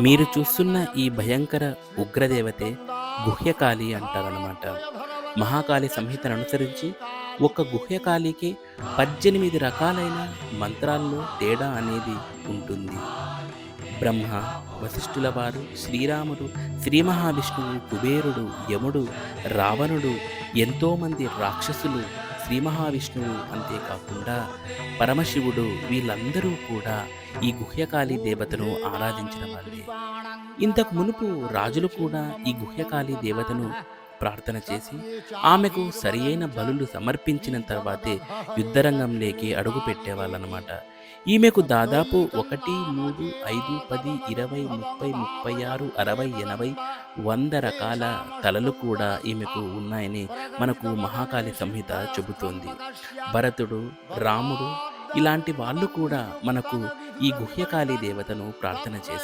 మీరు చూస్తున్న ఈ భయంకర ఉగ్రదేవతే గుహ్యకాళి అంటారన్నమాట. మహాకాళి సంహితను అనుసరించి ఒక గుహ్యకాళికి 18 రకాలైన మంత్రాల్లో తేడా అనేది ఉంటుంది. బ్రహ్మ, వశిష్ఠుల వారు, శ్రీరాముడు, శ్రీ మహావిష్ణువు, కుబేరుడు, యముడు, రావణుడు, ఎంతోమంది రాక్షసులు, శ్రీ మహావిష్ణువు అంతేకాకుండా పరమశివుడు వీళ్ళందరూ కూడా ఈ గుహ్యకాళి దేవతను ఆరాధించిన వాళ్ళే. ఇంతకు మునుపు రాజులు కూడా ఈ గుహ్యకాళి దేవతను ప్రార్థన చేసి ఆమెకు సరియైన బలులు సమర్పించిన తర్వాతే యుద్ధరంగంలోకి అడుగు పెట్టేవాళ్ళనమాట. ఈమెకు దాదాపు 1, 3, 5, 10, 20, 30, 36, 60, 80, 100 రకాల తలలు కూడా ఈమెకు ఉన్నాయని మనకు మహాకాళి సంహిత చెబుతోంది. భరతుడు, రాముడు ఇలాంటి వాళ్ళు కూడా మనకు ఈ గుహ్యకాళి దేవతను ప్రార్థన చేశారు.